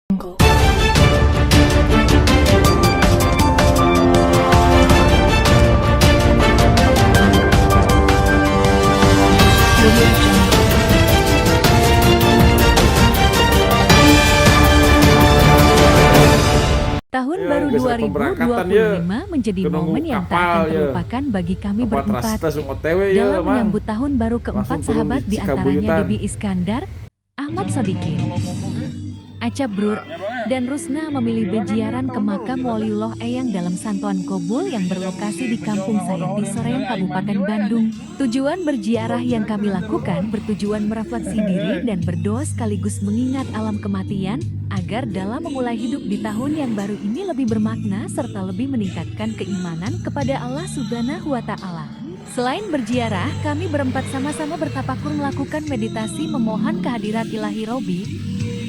Jungle. Audio Jungle. Tahun Ya, baru geus ada 2025 pemberangkatan ya. menjadi Teu nunggu momen yang tak kapal akan ya. terlupakan bagi kami Tempat berempat. ras langsung OTW ya, Dalam Mang. menyambut tahun baru keempat Langsung turun sahabat di di antaranya Cikabuyutan. Debbie Iskandar, Ahmad Sodikin, Acap Brur, dan Rusna memilih bejiaran ke makam Waliullah Eyang dalam Santuan Kobul yang berlokasi di Kampung Sayang di Soreang, Kabupaten Bandung. Tujuan berziarah yang kami lakukan bertujuan merefleksi diri dan berdoa sekaligus mengingat alam kematian, agar dalam memulai hidup di tahun yang baru ini lebih bermakna serta lebih meningkatkan keimanan kepada Allah Subhanahu wa Ta'ala. Selain berziarah, kami berempat sama-sama bertafakur melakukan meditasi memohon kehadirat Ilahi Robi,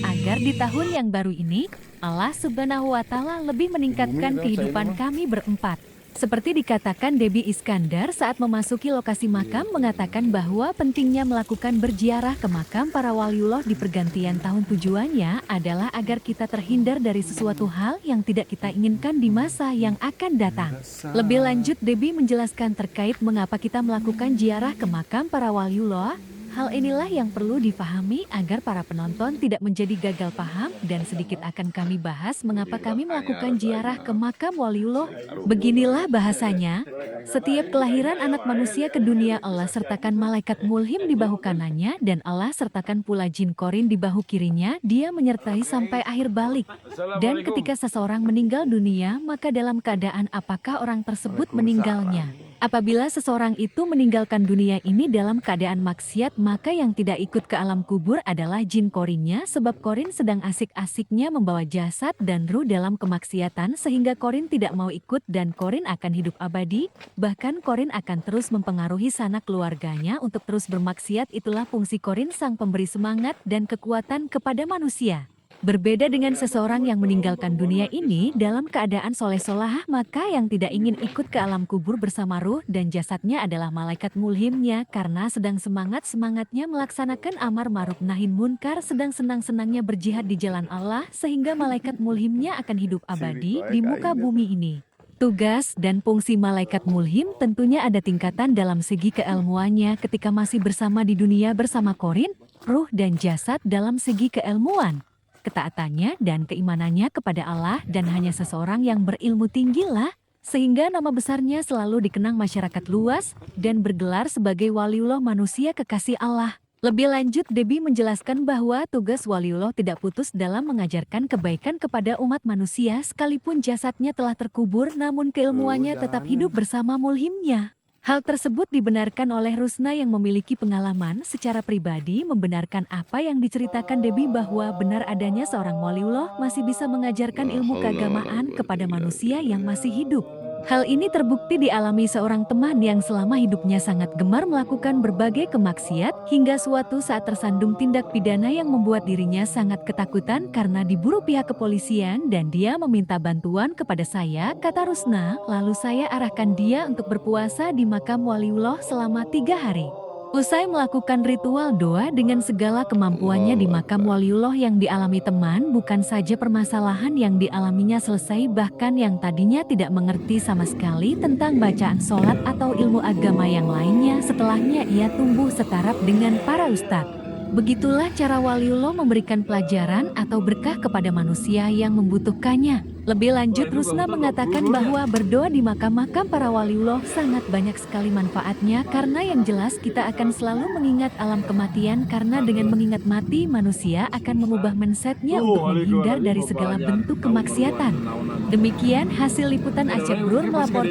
agar di tahun yang baru ini, Allah Subhanahu wa Ta'ala lebih meningkatkan kehidupan kami berempat. Seperti dikatakan Debbie Iskandar saat memasuki lokasi makam mengatakan bahwa pentingnya melakukan berziarah ke makam para waliullah di pergantian tahun. Tujuannya adalah agar kita terhindar dari sesuatu hal yang tidak kita inginkan di masa yang akan datang. Lebih lanjut, Debbie menjelaskan terkait mengapa kita melakukan ziarah ke makam para waliullah. Hal inilah yang perlu difahami agar para penonton tidak menjadi gagal paham, dan sedikit akan kami bahas mengapa kami melakukan ziarah ke makam waliullah. Beginilah bahasanya, setiap kelahiran anak manusia ke dunia Allah sertakan malaikat mulhim di bahu kanannya dan Allah sertakan pula jin korin di bahu kirinya, dia menyertai sampai akhir balik. Dan ketika seseorang meninggal dunia, maka dalam keadaan apakah orang tersebut meninggalnya? Apabila seseorang itu meninggalkan dunia ini dalam keadaan maksiat, maka yang tidak ikut ke alam kubur adalah jin korinnya, sebab korin sedang asik-asiknya membawa jasad dan ruh dalam kemaksiatan sehingga korin tidak mau ikut dan korin akan hidup abadi, bahkan korin akan terus mempengaruhi sanak keluarganya untuk terus bermaksiat. Itulah fungsi korin, sang pemberi semangat dan kekuatan kepada manusia. Berbeda dengan seseorang yang meninggalkan dunia ini dalam keadaan soleh-solahah, maka yang tidak ingin ikut ke alam kubur bersama ruh dan jasadnya adalah malaikat mulhimnya, karena sedang semangat-semangatnya melaksanakan amar ma'ruf nahi munkar, sedang senang-senangnya berjihad di jalan Allah, sehingga malaikat mulhimnya akan hidup abadi di muka bumi ini. Tugas dan fungsi malaikat mulhim tentunya ada tingkatan dalam segi keilmuannya ketika masih bersama di dunia bersama korin, ruh dan jasad dalam segi keilmuan, ketaatannya dan keimanannya kepada Allah, dan hanya seseorang yang berilmu tinggilah sehingga nama besarnya selalu dikenang masyarakat luas dan bergelar sebagai waliullah, manusia kekasih Allah. Lebih lanjut, Debbie menjelaskan bahwa tugas waliullah tidak putus dalam mengajarkan kebaikan kepada umat manusia sekalipun jasadnya telah terkubur, namun keilmuannya tetap hidup bersama mulhimnya. Hal tersebut dibenarkan oleh Rusna yang memiliki pengalaman secara pribadi, membenarkan apa yang diceritakan Debbie bahwa benar adanya seorang waliullah masih bisa mengajarkan ilmu keagamaan kepada manusia yang masih hidup. Hal ini terbukti dialami seorang teman yang selama hidupnya sangat gemar melakukan berbagai kemaksiat, hingga suatu saat tersandung tindak pidana yang membuat dirinya sangat ketakutan karena diburu pihak kepolisian, dan dia meminta bantuan kepada saya, kata Rusna, lalu saya arahkan dia untuk berpuasa di makam waliullah selama 3 hari. Usai melakukan ritual doa dengan segala kemampuannya di makam waliullah yang dialami teman, bukan saja permasalahan yang dialaminya selesai, bahkan yang tadinya tidak mengerti sama sekali tentang bacaan sholat atau ilmu agama yang lainnya, setelahnya ia tumbuh setaraf dengan para ustadz. Begitulah cara waliullah memberikan pelajaran atau berkah kepada manusia yang membutuhkannya. Lebih lanjut, Rusna mengatakan bahwa berdoa di makam-makam para waliullah sangat banyak sekali manfaatnya, karena yang jelas kita akan selalu mengingat alam kematian, karena dengan mengingat mati manusia akan mengubah mindsetnya untuk menghindar dari segala bentuk kemaksiatan. Demikian hasil liputan Acap Brur melaporkan.